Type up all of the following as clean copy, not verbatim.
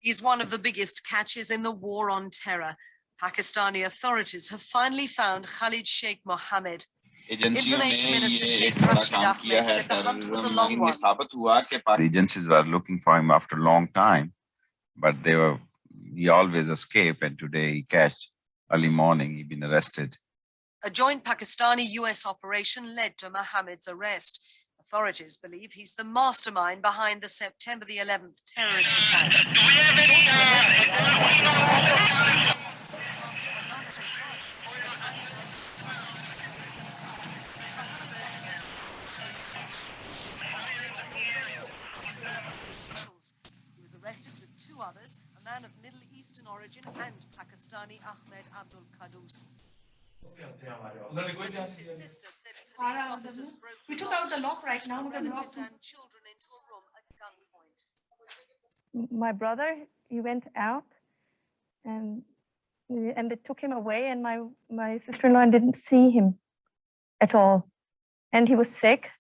He's one of the biggest catches in the war on terror. Pakistani authorities have finally found Khalid Sheikh Muhammad. Information Minister Sheikh Rashid Ahmed said the hunt was a long one. The agencies were looking for him after a long time, but he always escaped, and today he catch early morning, he'd been arrested. A joint Pakistani-US operation led to Mohammed's arrest. Authorities believe he's the mastermind behind the September the 11th terrorist attacks. He was arrested with two others, a man of Middle Eastern origin and Pakistani Ahmed Abdul Qudus. Qudus's sister said police officers broke we took out the lock right now. relatives and children into a room at gunpoint. My brother, he went out and they took him away, and my sister-in-law didn't see him at all. And he was sick.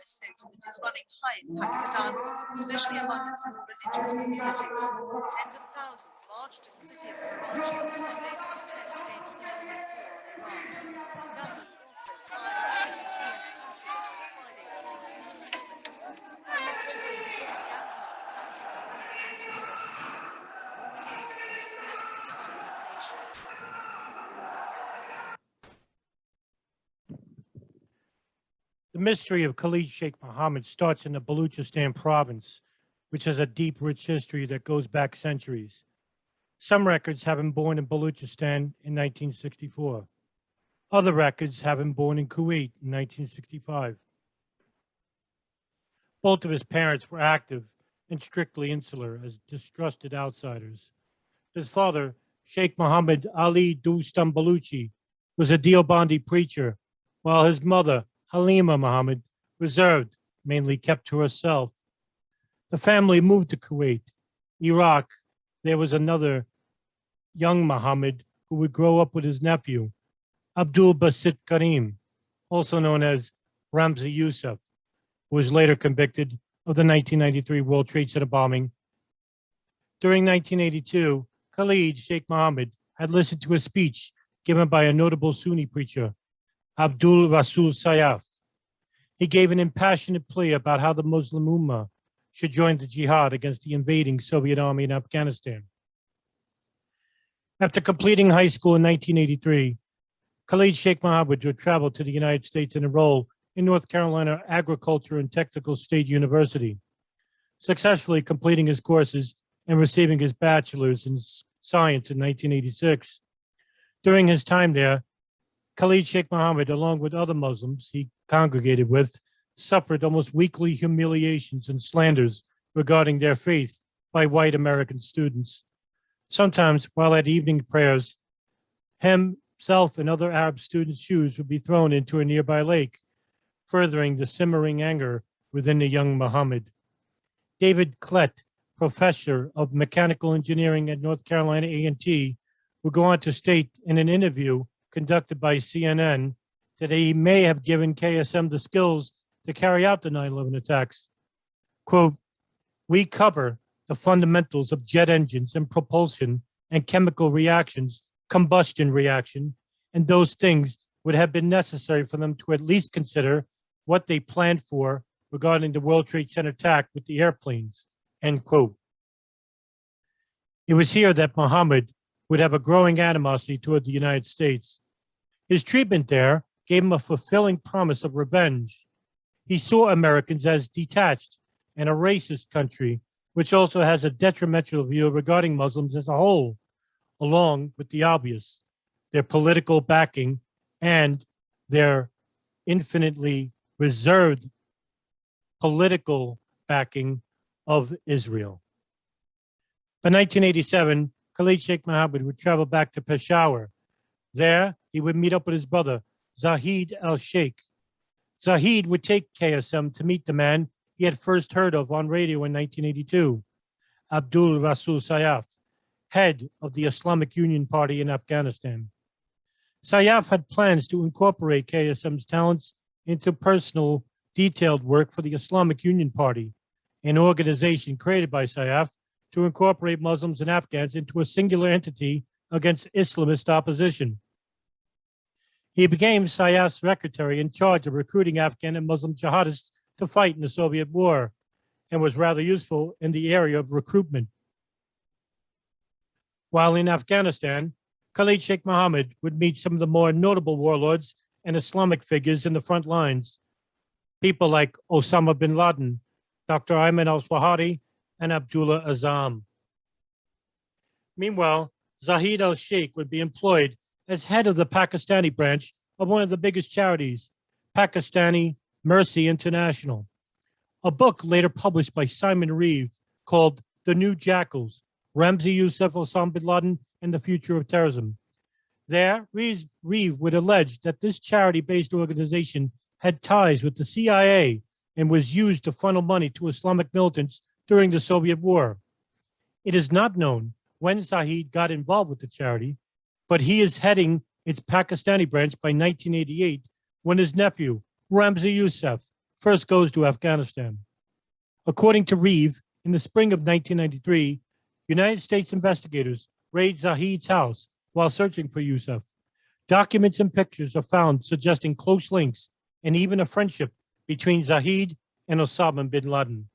Sentiment is running high in Pakistan, especially among its more religious communities. Tens of thousands marched to the city of Karachi on Sunday to protest against the looming war on Iraq. Gunmen also fired at the city's US consulate on Friday, killing two policemen. The march is hoping to galvanize anti-war and anti-US feeling. Always is in this politically divided nation. The mystery of Khalid Sheikh Muhammad starts in the Balochistan province, which has a deep, rich history that goes back centuries. Some records have him born in Balochistan in 1964. Other records have him born in Kuwait in 1965. Both of his parents were active and strictly insular as distrusted outsiders. His father, Sheikh Muhammad Ali Dostam Baluchi, was a Deobandi preacher, while his mother, Halima Muhammad, reserved, mainly kept to herself. The family moved to Kuwait. Iraq, there was another young Muhammad who would grow up with his nephew, Abdul Basit Karim, also known as Ramzi Yousef, who was later convicted of the 1993 World Trade Center bombing. During 1982, Khalid Sheikh Muhammad had listened to a speech given by a notable Sunni preacher, Abdul Rasul Sayaf. He gave an impassioned plea about how the Muslim Ummah should join the jihad against the invading Soviet army in Afghanistan. After completing high school in 1983, Khalid Sheikh Muhammad would travel to the United States and enroll in North Carolina Agriculture and Technical State University, successfully completing his courses and receiving his bachelor's in science in 1986. During his time there, Khalid Sheikh Muhammad, along with other Muslims he congregated with, suffered almost weekly humiliations and slanders regarding their faith by white American students. Sometimes, while at evening prayers, himself and other Arab students' shoes would be thrown into a nearby lake, furthering the simmering anger within the young Muhammad. David Klett, professor of mechanical engineering at North Carolina A&T, would go on to state in an interview conducted by CNN that he may have given KSM the skills to carry out the 9/11 attacks. Quote, "We cover the fundamentals of jet engines and propulsion and chemical reactions, combustion reaction, and those things would have been necessary for them to at least consider what they planned for regarding the World Trade Center attack with the airplanes," end quote. It was here that Muhammad would have a growing animosity toward the United States. His treatment there gave him a fulfilling promise of revenge. He saw Americans as detached and a racist country, which also has a detrimental view regarding Muslims as a whole, along with the obvious, their political backing and their infinitely reserved political backing of Israel. By 1987, Khalid Sheikh Muhammad would travel back to Peshawar. There, he would meet up with his brother, Zahid al-Sheikh. Zahid would take KSM to meet the man he had first heard of on radio in 1982, Abdul Rasul Sayaf, head of the Islamic Union Party in Afghanistan. Sayaf had plans to incorporate KSM's talents into personal, detailed work for the Islamic Union Party, an organization created by Saif to incorporate Muslims and Afghans into a singular entity against Islamist opposition. He became Saif's secretary in charge of recruiting Afghan and Muslim jihadists to fight in the Soviet war, and was rather useful in the area of recruitment. While in Afghanistan, Khalid Sheikh Muhammad would meet some of the more notable warlords and Islamic figures in the front lines, people like Osama Bin Laden, Dr. Ayman al-Zawahiri, and Abdullah Azzam. Meanwhile, Zahid al-Sheikh would be employed as head of the Pakistani branch of one of the biggest charities, Pakistani Mercy International. A book later published by Simon Reeve called The New Jackals, Ramzi Yousef, Osama Bin Laden, and the Future of Terrorism. There, Reeve would allege that this charity-based organization had ties with the CIA and was used to funnel money to Islamic militants during the Soviet war. It is not known when Zahid got involved with the charity, but he is heading its Pakistani branch by 1988 when his nephew, Ramzi Yousef, first goes to Afghanistan. According to Reeve, in the spring of 1993, United States investigators raid Zahid's house while searching for Yousef. Documents and pictures are found suggesting close links and even a friendship between Zahid and Osama bin Laden.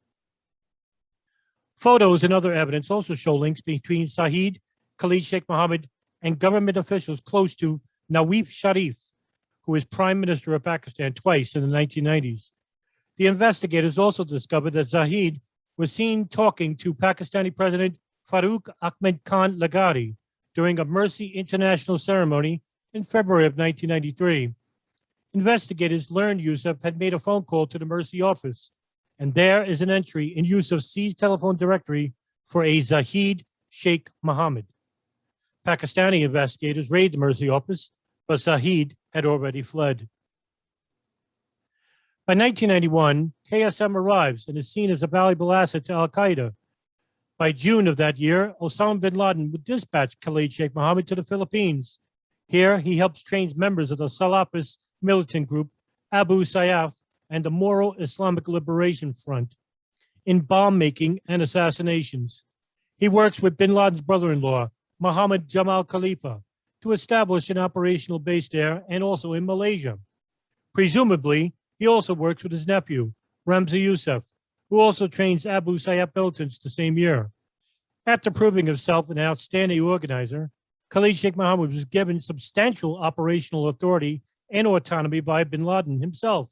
Photos and other evidence also show links between Zahid, Khalid Sheikh Muhammad, and government officials close to Nawaz Sharif, who was Prime Minister of Pakistan twice in the 1990s. The investigators also discovered that Zahid was seen talking to Pakistani President Farooq Ahmed Khan Laghari during a Mercy International ceremony in February of 1993. Investigators learned Yousef had made a phone call to the Mercy office, and there is an entry in Yousef's seized telephone directory for a Zahid Sheikh Muhammad. Pakistani investigators raided the Mercy office, but Zahid had already fled. By 1991, KSM arrives and is seen as a valuable asset to Al-Qaeda. By June of that year, Osama bin Laden would dispatch Khalid Sheikh Muhammad to the Philippines. Here, he helps train members of the Salafist militant group Abu Sayyaf and the Moral Islamic Liberation Front in bomb making and assassinations. He works with bin Laden's brother-in-law, Mohammed Jamal Khalifa, to establish an operational base there and also in Malaysia. Presumably, he also works with his nephew, Ramzi Yousef, who also trains Abu Sayyaf militants the same year. After proving himself an outstanding organizer, Khalid Sheikh Muhammad was given substantial operational authority and autonomy by bin Laden himself.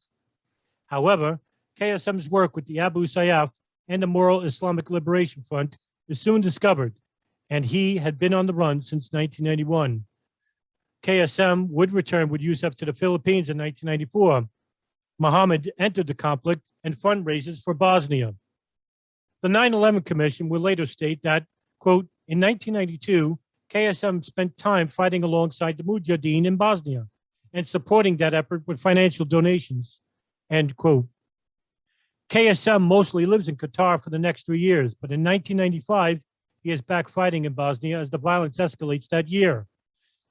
However, KSM's work with the Abu Sayyaf and the Moral Islamic Liberation Front is soon discovered, and he had been on the run since 1991. KSM would return with Yousef to the Philippines in 1994. Mohammed entered the conflict and fundraises for Bosnia. The 9/11 Commission will later state that, quote, in 1992, KSM spent time fighting alongside the Mujahideen in Bosnia and supporting that effort with financial donations, end quote. KSM mostly lives in Qatar for the next 3 years, but in 1995, he is back fighting in Bosnia as the violence escalates that year.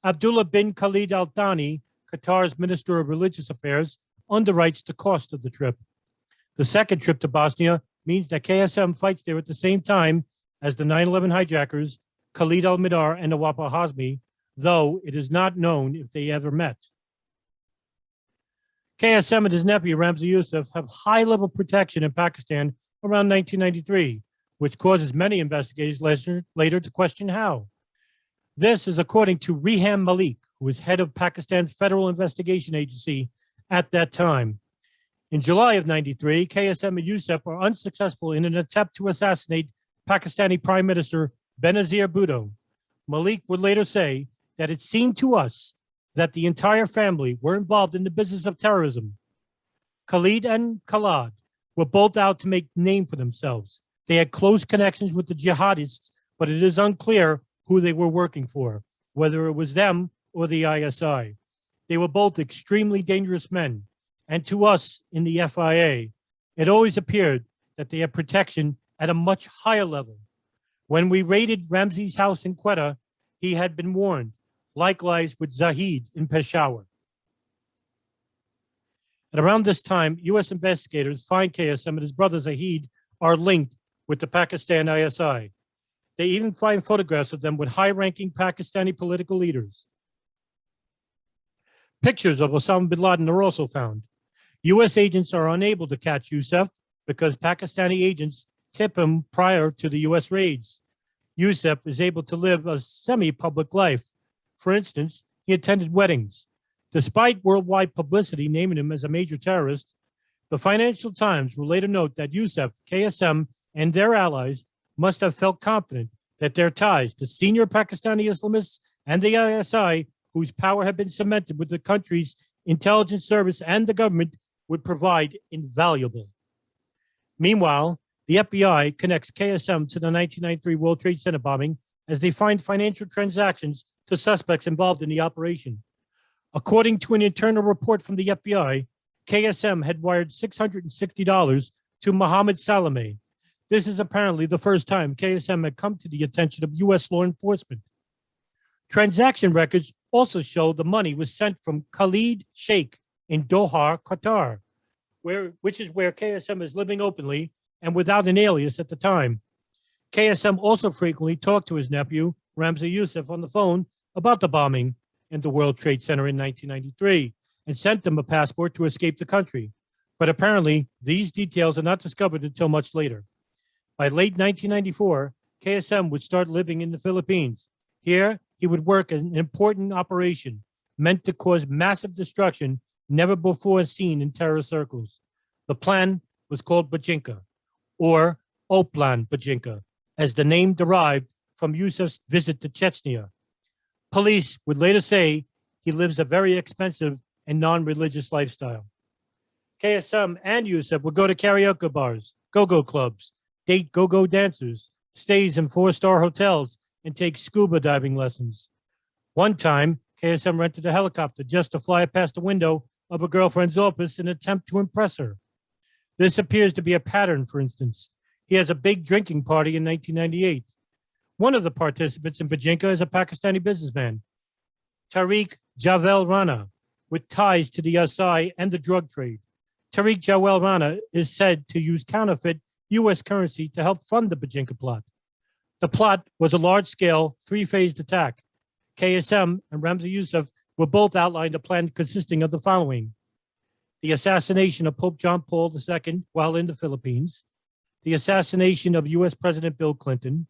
Abdullah bin Khalid Al Thani, Qatar's Minister of Religious Affairs, underwrites the cost of the trip. The second trip to Bosnia means that KSM fights there at the same time as the 9/11 hijackers, Khalid al-Mihdhar and Nawaf al-Hazmi, though it is not known if they ever met. KSM and his nephew, Ramzi Yousef, have high-level protection in Pakistan around 1993, which causes many investigators later to question how. This is according to Rehan Malik, who was head of Pakistan's Federal Investigation Agency at that time. In July of 93, KSM and Yousef are unsuccessful in an attempt to assassinate Pakistani Prime Minister Benazir Bhutto. Malik would later say that it seemed to us that the entire family were involved in the business of terrorism. Khalid and Khalad were both out to make a name for themselves. They had close connections with the jihadists, but it is unclear who they were working for, whether it was them or the ISI. They were both extremely dangerous men, and to us in the FIA, it always appeared that they had protection at a much higher level. When we raided Ramzi's house in Quetta, he had been warned, likewise with Zahid in Peshawar. At around this time, U.S. investigators find KSM and his brother Zahid are linked with the Pakistan ISI. They even find photographs of them with high-ranking Pakistani political leaders. Pictures of Osama Bin Laden are also found. U.S. agents are unable to catch Yousef because Pakistani agents tip him prior to the U.S. raids. Yousef is able to live a semi-public life. For instance, he attended weddings. Despite worldwide publicity naming him as a major terrorist, the Financial Times will later note that Yousef, KSM, and their allies must have felt confident that their ties to senior Pakistani Islamists and the ISI, whose power had been cemented with the country's intelligence service and the government, would provide invaluable. Meanwhile, the FBI connects KSM to the 1993 World Trade Center bombing as they find financial transactions to suspects involved in the operation. According to an internal report from the FBI, KSM had wired $660 to Mohammed Salame. This is apparently the first time KSM had come to the attention of U.S. law enforcement. Transaction records also show the money was sent from Khalid Sheikh in Doha, Qatar, which is where KSM is living openly and without an alias at the time. KSM also frequently talked to his nephew, Ramzi Yousef, on the phone about the bombing in the World Trade Center in 1993 and sent them a passport to escape the country. But apparently, these details are not discovered until much later. By late 1994, KSM would start living in the Philippines. Here, he would work an important operation meant to cause massive destruction never before seen in terror circles. The plan was called Bojinka, or Oplan Bojinka, as the name derived from Yousef's visit to Chechnya. Police would later say he lives a very expensive and non-religious lifestyle. KSM and Yousef would go to karaoke bars, go-go clubs, date go-go dancers, stays in four-star hotels, and take scuba diving lessons. One time, KSM rented a helicopter just to fly past the window of a girlfriend's office in an attempt to impress her. This appears to be a pattern, for instance. He has a big drinking party in 1998. One of the participants in Bojinka is a Pakistani businessman, Tariq Javel Rana, with ties to the ISI and the drug trade. Tariq Javel Rana is said to use counterfeit U.S. currency to help fund the Bojinka plot. The plot was a large-scale, three-phased attack. KSM and Ramzi Yousef were both outlined a plan consisting of the following: the assassination of Pope John Paul II while in the Philippines, the assassination of U.S. President Bill Clinton,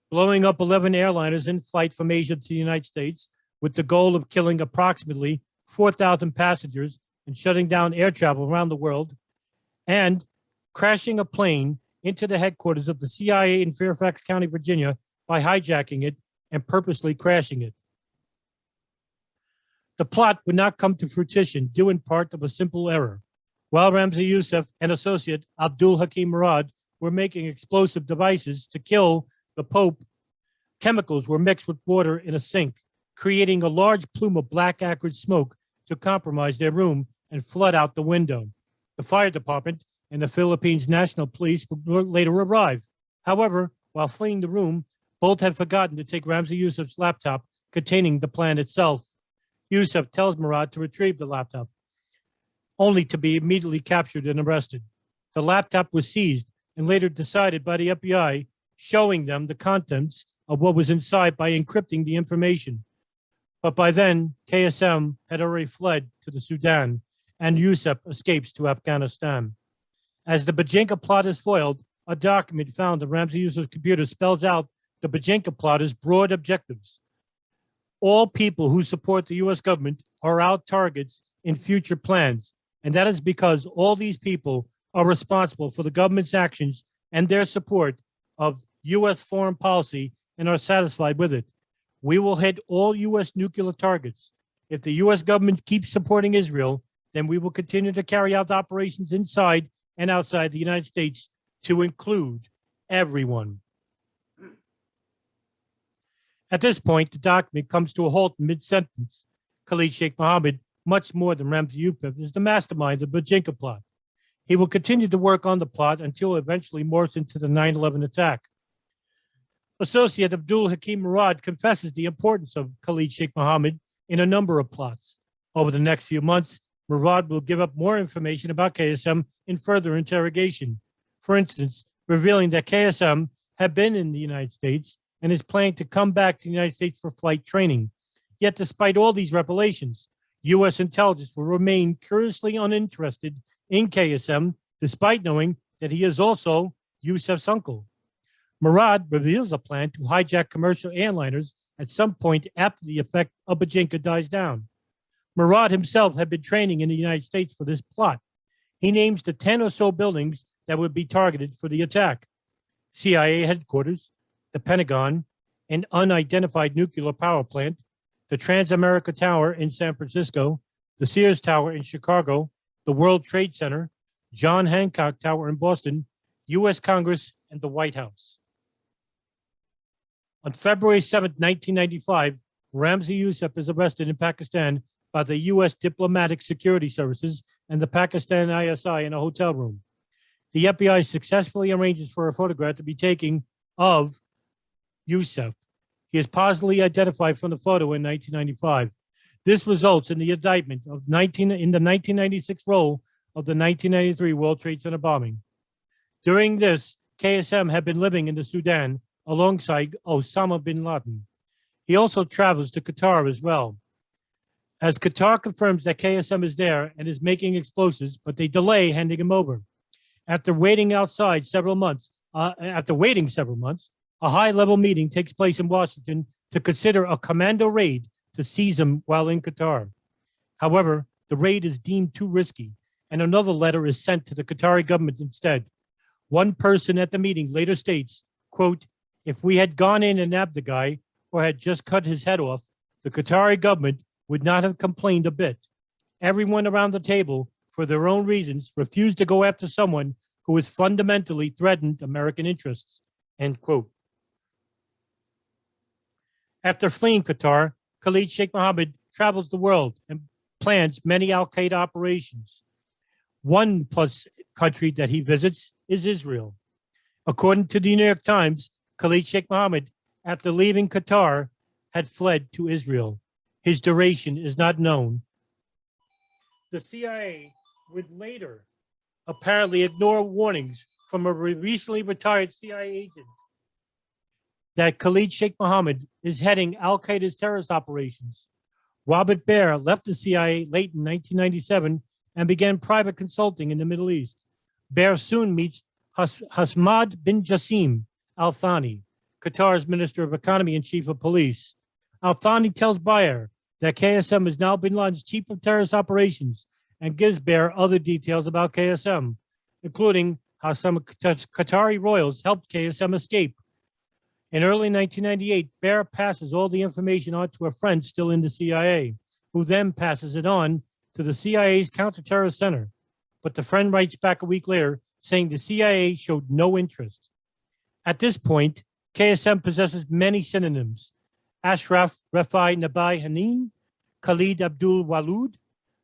blowing up 11 airliners in flight from Asia to the United States with the goal of killing approximately 4,000 passengers and shutting down air travel around the world, and crashing a plane into the headquarters of the CIA in Fairfax County, Virginia, by hijacking it and purposely crashing it. The plot would not come to fruition due in part to a simple error. While Ramzi Yousef and associate Abdul Hakim Murad were making explosive devices to kill the Pope, chemicals were mixed with water in a sink, creating a large plume of black acrid smoke to compromise their room and flood out the window. The fire department and the Philippines National Police would later arrive. However, while fleeing the room, both had forgotten to take Ramzi Yousef's laptop containing the plan itself. Yousef tells Murad to retrieve the laptop, only to be immediately captured and arrested. The laptop was seized and later decided by the FBI, showing them the contents of what was inside by encrypting the information. But by then, KSM had already fled to the Sudan, and Yousef escapes to Afghanistan. As the Bojinka plot is foiled, a document found on Ramzi Yousef's computer spells out the Bojinka plotter's broad objectives. All people who support the U.S. government are out targets in future plans, and that is because all these people are responsible for the government's actions and their support of U.S. foreign policy and are satisfied with it. We will hit all U.S. nuclear targets. If the U.S. government keeps supporting Israel, then we will continue to carry out operations inside and outside the United States to include everyone. At this point, the document comes to a halt mid-sentence. Khalid Sheikh Muhammad, much more than Ramzi Yousef, is the mastermind of the Bojinka plot. He will continue to work on the plot until it eventually morphs into the 9/11 attack. Associate Abdul Hakim Murad confesses the importance of Khalid Sheikh Muhammad in a number of plots. Over the next few months, Murad will give up more information about KSM in further interrogation. For instance, revealing that KSM had been in the United States and is planning to come back to the United States for flight training. Yet, despite all these revelations, U.S. intelligence will remain curiously uninterested in KSM, despite knowing that he is also Yousef's uncle. Murad reveals a plan to hijack commercial airliners at some point after the effect of Bojinka dies down. Murad himself had been training in the United States for this plot. He names the 10 or so buildings that would be targeted for the attack: CIA headquarters, the Pentagon, an unidentified nuclear power plant, the Transamerica Tower in San Francisco, the Sears Tower in Chicago, the World Trade Center, John Hancock Tower in Boston, U.S. Congress, and the White House. On February 7, 1995, Ramzi Yousef is arrested in Pakistan by the U.S. Diplomatic Security Services and the Pakistan ISI in a hotel room. The FBI successfully arranges for a photograph to be taken of Yousef. He is positively identified from the photo in 1995. This results in the indictment in the 1996 role of the 1993 World Trade Center bombing. During this, KSM had been living in the Sudan alongside Osama Bin Laden. He also travels to Qatar as well. As Qatar confirms that KSM is there and is making explosives, but they delay handing him over. After waiting several months, a high-level meeting takes place in Washington to consider a commando raid to seize him while in Qatar. However, the raid is deemed too risky, and another letter is sent to the Qatari government instead. One person at the meeting later states, quote, "If we had gone in and nabbed the guy or had just cut his head off, the Qatari government would not have complained a bit. Everyone around the table, for their own reasons, refused to go after someone who has fundamentally threatened American interests," end quote. After fleeing Qatar, Khalid Sheikh Muhammad travels the world and plans many Al-Qaeda operations. One plus country that he visits is Israel. According to the New York Times, Khalid Sheikh Muhammad, after leaving Qatar, had fled to Israel. His duration is not known. The CIA would later apparently ignore warnings from a recently retired CIA agent that Khalid Sheikh Muhammad is heading Al-Qaeda's terrorist operations. Robert Baer left the CIA late in 1997 and began private consulting in the Middle East. Baer soon meets Hasmad bin Jassim Al-Thani, Qatar's Minister of Economy and Chief of Police. Al-Thani tells Baer that KSM is now Bin Laden's chief of terrorist operations and gives Baer other details about KSM, including how some Qatari royals helped KSM escape. In early 1998, Baer passes all the information on to a friend still in the CIA, who then passes it on to the CIA's Counterterrorist Center. But the friend writes back a week later saying the CIA showed no interest. At this point, KSM possesses many synonyms: Ashraf Refai Nabai Hanin, Khalid Abdul Walud,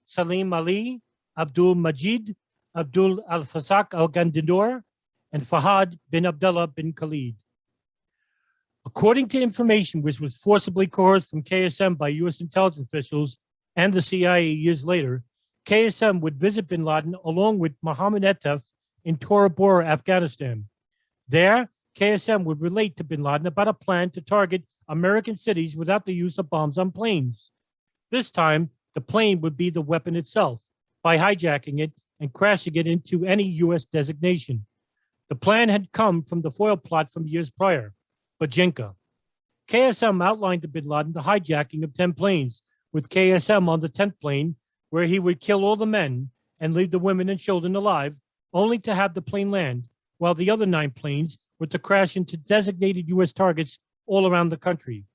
Salim Ali, Abdul Majid, Abdul Al-Fasak Al-Gandindor, and Fahad bin Abdullah bin Khalid. According to information which was forcibly coerced from KSM by U.S. intelligence officials and the CIA years later, KSM would visit bin Laden along with Mohammed in Tora Bora, Afghanistan. There, KSM would relate to bin Laden about a plan to target American cities without the use of bombs on planes. This time, the plane would be the weapon itself by hijacking it and crashing it into any U.S. designation. The plan had come from the foil plot from years prior, Bojinka. KSM outlined to bin Laden the hijacking of 10 planes, with KSM on the 10th plane, where he would kill all the men and leave the women and children alive, only to have the plane land, while the other 9 planes were to crash into designated U.S. targets all around the country.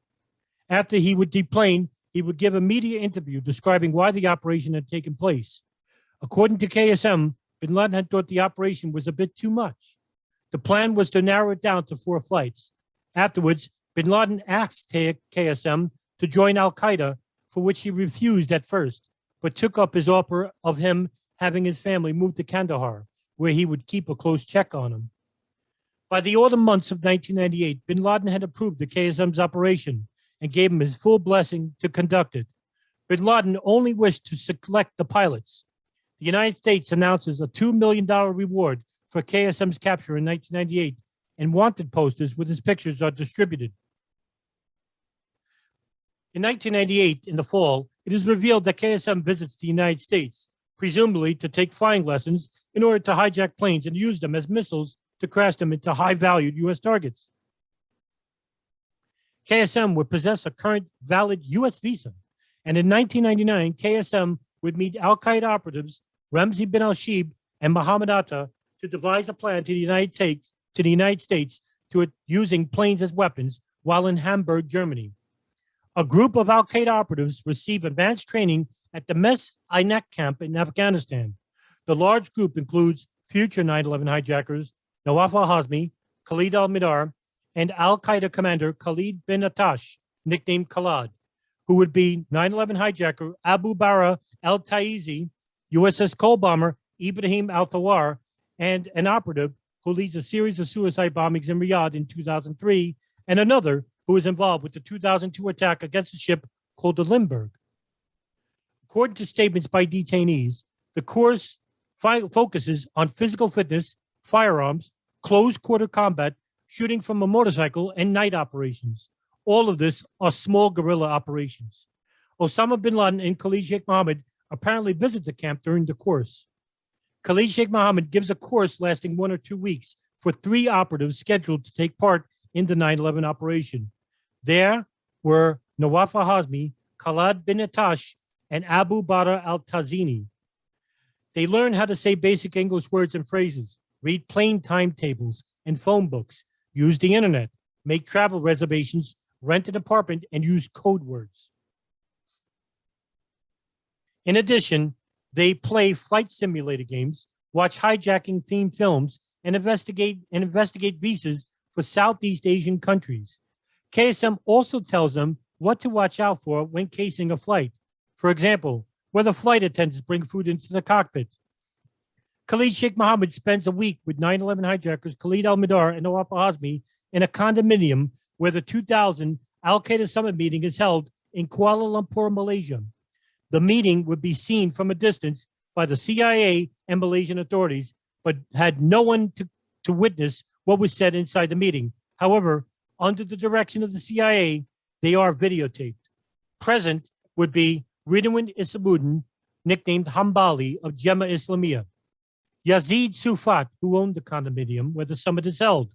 After he would deplane, he would give a media interview describing why the operation had taken place. According to KSM, bin Laden had thought the operation was a bit too much. The plan was to narrow it down to 4 flights. Afterwards, bin Laden asked KSM to join Al-Qaeda, for which he refused at first, but took up his offer of him having his family move to Kandahar, where he would keep a close check on him. By the autumn months of 1998, bin Laden had approved the KSM's operation and gave him his full blessing to conduct it. Bin Laden only wished to select the pilots. The United States announces a $2 million reward for KSM's capture in 1998, and wanted posters with his pictures are distributed. In 1998, in the fall, it is revealed that KSM visits the United States, presumably to take flying lessons in order to hijack planes and use them as missiles to crash them into high-valued U.S. targets. KSM would possess a current valid U.S. visa, and in 1999, KSM would meet Al-Qaeda operatives Ramzi bin al-Shibh and Mohammed Atta to devise a plan to the United States to using planes as weapons while in Hamburg, Germany. A group of Al-Qaeda operatives received advanced training at the Mes Aynak camp in Afghanistan. The large group includes future 9/11 hijackers Nawaf al-Hazmi, Khalid al-Midar, and Al-Qaeda commander Khalid bin Atash, nicknamed Khalad, who would be 9/11 hijacker Abu Bara al-Taizi, USS Cole bomber Ibrahim al-Thawar, and an operative who leads a series of suicide bombings in Riyadh in 2003, and another who was involved with the 2002 attack against a ship called the Limburg. According to statements by detainees, the course focuses on physical fitness, firearms, close quarter combat, shooting from a motorcycle, and night operations. All of this are small guerrilla operations. Osama Bin Laden and Khalid Sheikh Muhammad apparently visit the camp during the course. Khalid Sheikh Muhammad gives a course lasting 1 or 2 weeks for 3 operatives scheduled to take part in the 9/11 operation. There were Nawaf al-Hazmi, Khalad bin Atash, and Abu Bara al-Tazini. They learn how to say basic English words and phrases, read plane timetables and phone books, use the internet, make travel reservations, rent an apartment, and use code words. In addition, they play flight simulator games, watch hijacking themed films, and investigate visas for Southeast Asian countries. KSM also tells them what to watch out for when casing a flight. For example, whether flight attendants bring food into the cockpit. Khalid Sheikh Muhammad spends a week with 9/11 hijackers Khalid al-Midar and Nawaf al-Hazmi in a condominium where the 2000 Al-Qaeda summit meeting is held in Kuala Lumpur, Malaysia. The meeting would be seen from a distance by the CIA and Malaysian authorities, but had no one to witness what was said inside the meeting. However, under the direction of the CIA, they are videotaped. Present would be Ridwan Isamuddin, nicknamed Hambali of Jemaah Islamiyah, Yazid Sufat, who owned the condominium where the summit is held,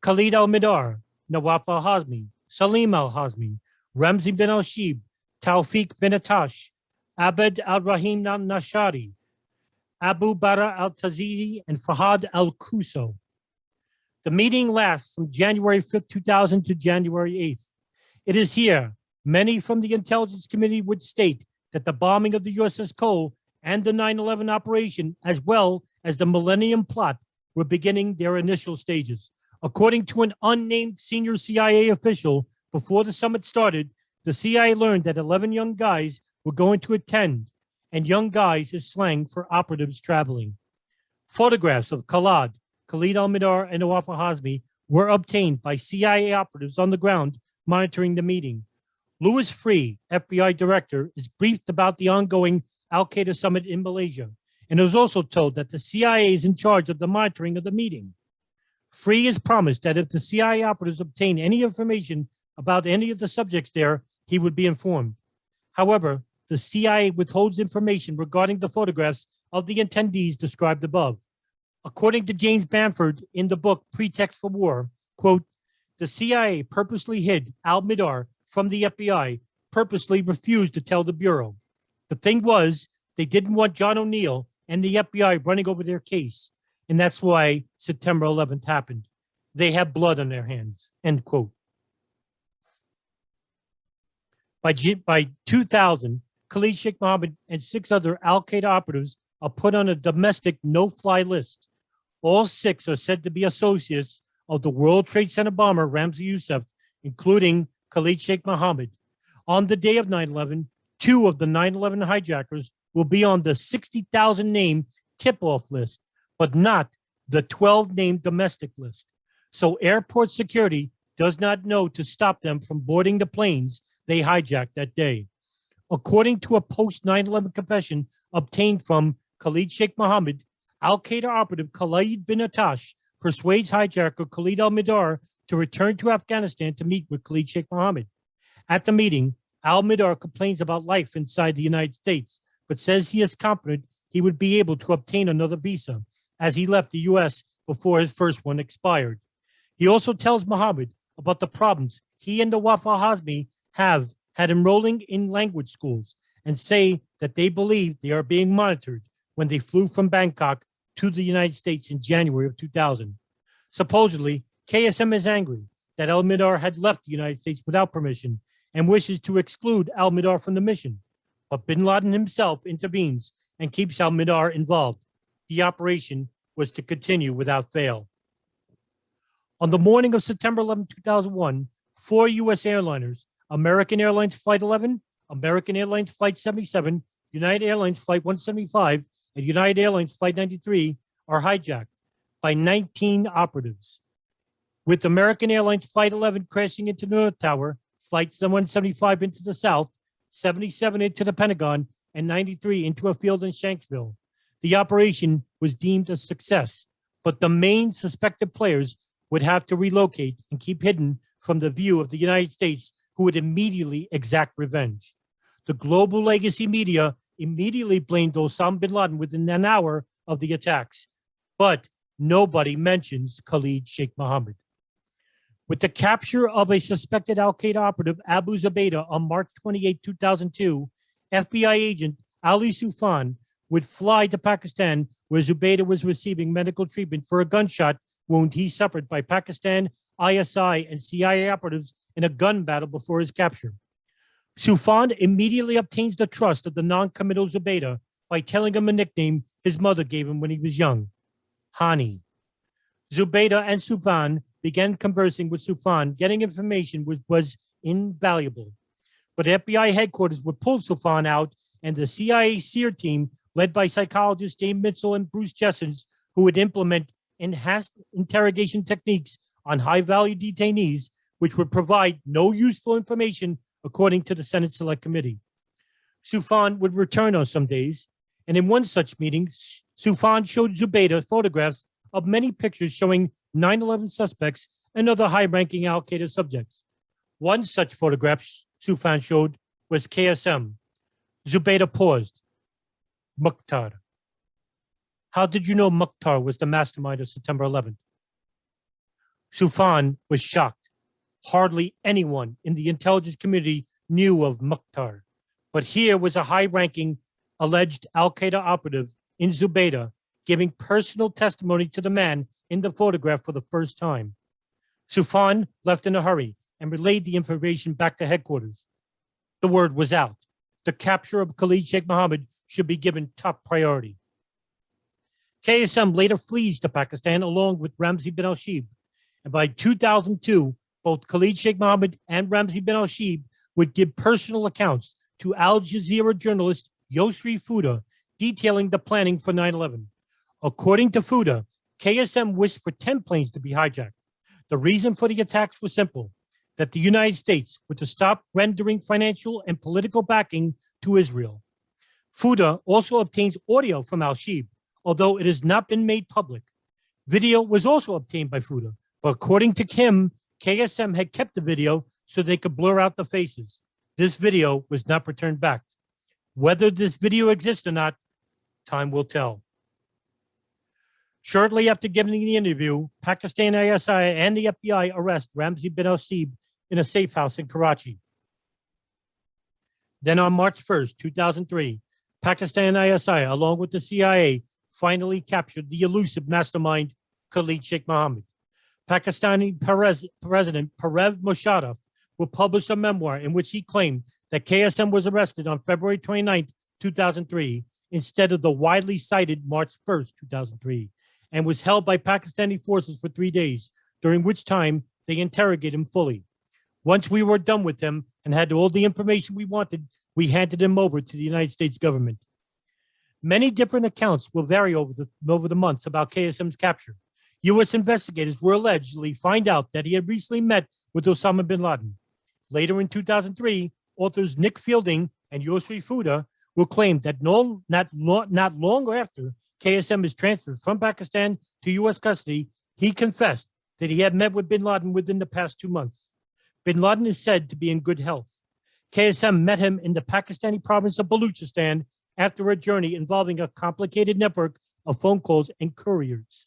Khalid al-Midar, Nawaf al-Hazmi, Salim al-Hazmi, Ramzi bin al-Shibh, Tawfiq bin Atash, Abed al-Rahim al-Nashari, Abu Bara al-Tazidi, and Fahad al-Kuso. The meeting lasts from January 5th, 2000 to January 8th. It is here many from the intelligence community would state that the bombing of the USS Cole and the 9/11 operation, as well as the Millennium Plot, were beginning their initial stages. According to an unnamed senior CIA official, before the summit started, the CIA learned that 11 young guys were going to attend, and young guys is slang for operatives traveling. Photographs of Khalid al-Midar, and Nawaf al-Hazmi were obtained by CIA operatives on the ground monitoring the meeting. Louis Freeh, FBI director, is briefed about the ongoing Al-Qaeda summit in Malaysia, and is also told that the CIA is in charge of the monitoring of the meeting. Freeh is promised that if the CIA operatives obtain any information about any of the subjects there, he would be informed. However, the CIA withholds information regarding the photographs of the attendees described above. According to James Bamford in the book Pretext for War, quote, the CIA purposely hid al-Midar from the FBI, purposely refused to tell the Bureau. The thing was, they didn't want John O'Neill and the FBI running over their case, and that's why September 11th happened. They have blood on their hands, end quote. By 2000, Khalid Sheikh Muhammad and 6 other Al-Qaeda operatives are put on a domestic no-fly list. All 6 are said to be associates of the World Trade Center bomber Ramzi Yousef, including Khalid Sheikh Muhammad. On the day of 9/11, 2 of the 9/11 hijackers will be on the 60,000 name tip-off list, but not the 12-name domestic list. So airport security does not know to stop them from boarding the planes they hijacked that day. According to a post-9/11 confession obtained from Khalid Sheikh Muhammad, Al-Qaeda operative Khalid bin Atash persuades hijacker Khalid al-Mihdhar to return to Afghanistan to meet with Khalid Sheikh Muhammad. At the meeting, al-Mihdhar complains about life inside the United States, but says he is confident he would be able to obtain another visa, as he left the U.S. before his first one expired. He also tells Muhammad about the problems he and the Wafa Hazmi have had enrolling in language schools, and say that they believe they are being monitored when they flew from Bangkok to the United States in January of 2000. Supposedly, KSM is angry that al-Mihdhar had left the United States without permission and wishes to exclude al-Mihdhar from the mission. But bin Laden himself intervenes and keeps al-Mihdhar involved. The operation was to continue without fail. On the morning of September 11, 2001, 4 U.S. airliners, American Airlines Flight 11, American Airlines Flight 77, United Airlines Flight 175, and United Airlines Flight 93 are hijacked by 19 operatives, with American Airlines Flight 11 crashing into the North Tower, Flight 175 into the South, 77 into the Pentagon, and 93 into a field in Shanksville. The operation was deemed a success, but the main suspected players would have to relocate and keep hidden from the view of the United States, who would immediately exact revenge. The global legacy media immediately blamed Osama bin Laden within an hour of the attacks, but nobody mentions Khalid Sheikh Muhammad. With the capture of a suspected Al-Qaeda operative, Abu Zubaydah, on March 28, 2002, FBI agent Ali Soufan would fly to Pakistan, where Zubaydah was receiving medical treatment for a gunshot wound he suffered by Pakistan, ISI, and CIA operatives in a gun battle before his capture. Soufan immediately obtains the trust of the non-committal Zubaydah by telling him a nickname his mother gave him when he was young, Hani. Zubaydah and Soufan began conversing with Soufan, getting information which was invaluable. But FBI headquarters would pull Soufan out, and the CIA SEER team, led by psychologists James Mitchell and Bruce Jessens, who would implement enhanced interrogation techniques on high-value detainees, which would provide no useful information according to the Senate Select Committee. Soufan would return on some days, and in one such meeting, Soufan showed Zubaydah photographs of many pictures showing 9/11 suspects and other high-ranking Al-Qaeda subjects. One such photograph Soufan showed was KSM. Zubaydah paused. Mukhtar. How did you know Mukhtar was the mastermind of September 11th? Soufan was shocked. Hardly anyone in the intelligence community knew of Mukhtar, but here was a high-ranking alleged Al-Qaeda operative in Zubaydah giving personal testimony to the man in the photograph for the first time. Soufan left in a hurry and relayed the information back to headquarters. The word was out. The capture of Khalid Sheikh Muhammad should be given top priority. KSM later flees to Pakistan along with Ramzi bin al-Shibh, and by 2002, both Khalid Sheikh Muhammad and Ramzi bin al-Shibh would give personal accounts to Al Jazeera journalist Yosri Fuda, detailing the planning for 9/11. According to Fuda, KSM wished for 10 planes to be hijacked. The reason for the attacks was simple, that the United States were to stop rendering financial and political backing to Israel. Fuda also obtains audio from al-Shibh, although it has not been made public. Video was also obtained by Fuda, but according to Kim, KSM had kept the video so they could blur out the faces. This video was not returned back. Whether this video exists or not, time will tell. Shortly after giving the interview, Pakistan ISI and the FBI arrest Ramzi bin al-Shibh in a safe house in Karachi. Then on March 1st, 2003, Pakistan ISI, along with the CIA, finally captured the elusive mastermind, Khalid Sheikh Muhammad. Pakistani President Pervez Musharraf will publish a memoir in which he claimed that KSM was arrested on February 29, 2003, instead of the widely cited March 1st, 2003, and was held by Pakistani forces for 3 days, during which time they interrogated him fully. Once we were done with him and had all the information we wanted, we handed him over to the United States government. Many different accounts will vary over the months about KSM's capture. U.S. investigators were allegedly find out that he had recently met with Osama Bin Laden. Later in 2003, authors Nick Fielding and Yosri Fuda will claim that not long after KSM is transferred from Pakistan to U.S. custody, he confessed that he had met with Bin Laden within the past 2 months. Bin Laden is said to be in good health. KSM met him in the Pakistani province of Baluchistan after a journey involving a complicated network of phone calls and couriers.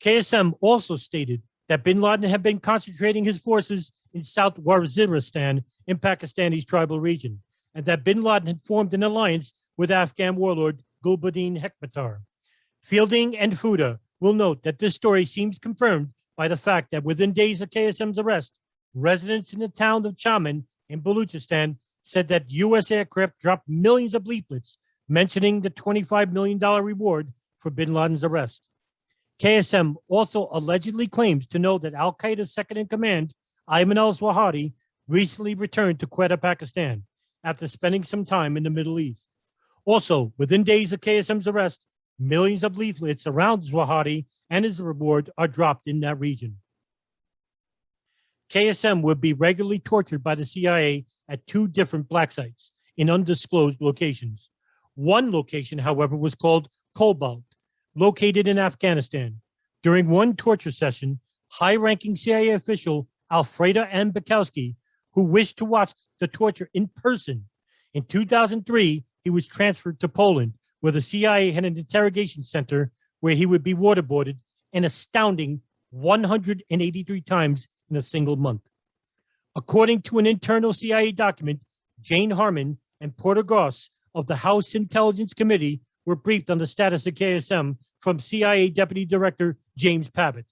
KSM also stated that Bin Laden had been concentrating his forces in South Waziristan in Pakistani's tribal region, and that Bin Laden had formed an alliance with Afghan warlord Gulbuddin Hekmatyar. Fielding and Fuda will note that this story seems confirmed by the fact that within days of KSM's arrest, residents in the town of Chaman in Baluchistan said that U.S. aircraft dropped millions of leaflets mentioning the $25 million reward for Bin Laden's arrest. KSM also allegedly claims to know that Al-Qaeda's second-in-command, Ayman al-Zawahiri, recently returned to Quetta, Pakistan, after spending some time in the Middle East. Also, within days of KSM's arrest, millions of leaflets around Zawahiri and his reward are dropped in that region. KSM would be regularly tortured by the CIA at 2 different black sites in undisclosed locations. One location, however, was called Cobalt, located in Afghanistan. During one torture session, high-ranking CIA official Alfreda M. Bukowski, who wished to watch the torture in person, in 2003, he was transferred to Poland, where the CIA had an interrogation center where he would be waterboarded an astounding 183 times in a single month. According to an internal CIA document, Jane Harman and Porter Goss of the House Intelligence Committee were briefed on the status of KSM from CIA Deputy Director James Pavitt.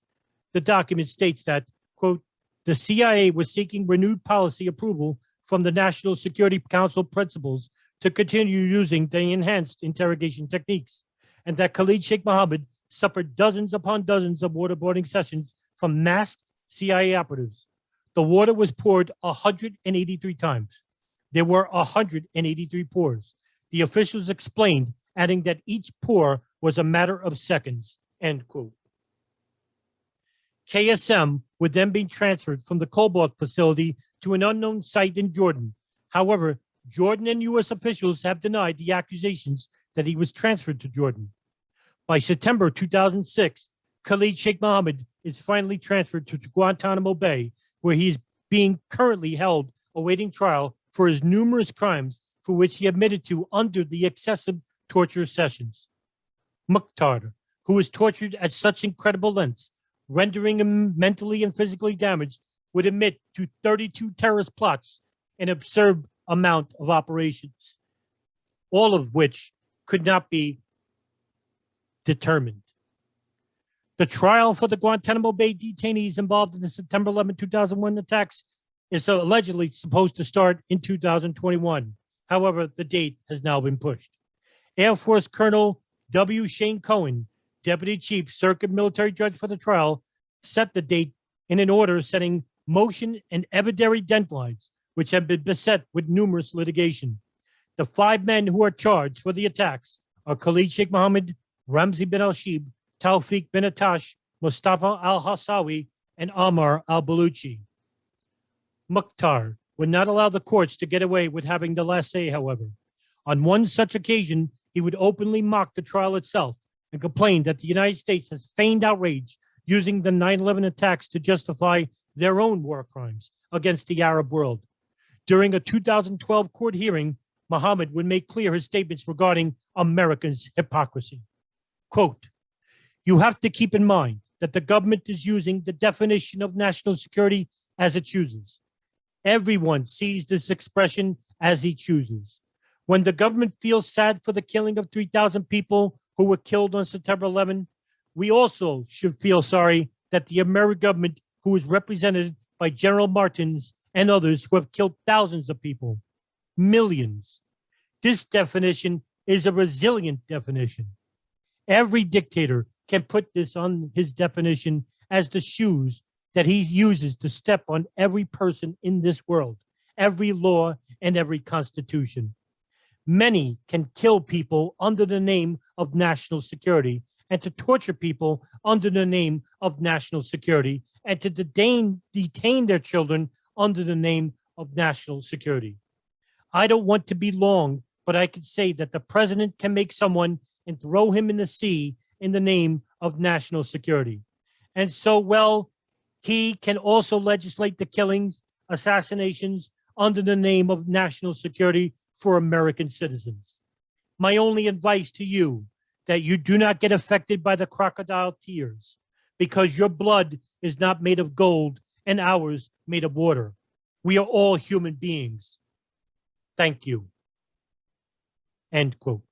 The document states that, quote, the CIA was seeking renewed policy approval from the National Security Council principals to continue using the enhanced interrogation techniques, and that Khalid Sheikh Muhammad suffered dozens upon dozens of waterboarding sessions from masked CIA operatives. The water was poured 183 times. There were 183 pours. The officials explained, adding that each pour was a matter of seconds, end quote. KSM would then be transferred from the Cobalt facility to an unknown site in Jordan. However, Jordan and U.S. officials have denied the accusations that he was transferred to Jordan. By September 2006, Khalid Sheikh Muhammad is finally transferred to Guantanamo Bay, where he is being currently held awaiting trial for his numerous crimes for which he admitted to under the excessive torture sessions. Mukhtar, who was tortured at such incredible lengths, rendering him mentally and physically damaged, would admit to 32 terrorist plots, an absurd amount of operations, all of which could not be determined. The trial for the Guantanamo Bay detainees involved in the September 11, 2001 attacks is allegedly supposed to start in 2021. However, the date has now been pushed. Air Force Colonel W. Shane Cohen, Deputy Chief Circuit Military Judge for the trial, set the date in an order setting motion and evidentiary deadlines, which have been beset with numerous litigation. The 5 men who are charged for the attacks are Khalid Sheikh Muhammad, Ramzi bin al-Shib, Tawfiq bin Atash, Mustafa al-Hassawi, and Ammar al-Baluchi. Mukhtar would not allow the courts to get away with having the last say, however. On one such occasion, he would openly mock the trial itself and complain that the United States has feigned outrage using the 9/11 attacks to justify their own war crimes against the Arab world. During a 2012 court hearing, Mohammed would make clear his statements regarding Americans' hypocrisy. Quote, you have to keep in mind that the government is using the definition of national security as it chooses. Everyone sees this expression as he chooses. When the government feels sad for the killing of 3,000 people who were killed on September 11, we also should feel sorry that the American government, who is represented by General Martins and others who have killed thousands of people, millions. This definition is a resilient definition. Every dictator can put this on his definition as the shoes that he uses to step on every person in this world, every law and every constitution. Many can kill people under the name of national security and to torture people under the name of national security and to detain their children under the name of national security. I don't want to be long, but I could say that the president can make someone and throw him in the sea in the name of national security. And so, well, he can also legislate the killings, assassinations under the name of national security for American citizens. My only advice to you, that you do not get affected by the crocodile tears, because your blood is not made of gold and ours made of water. We are all human beings. Thank you. End quote.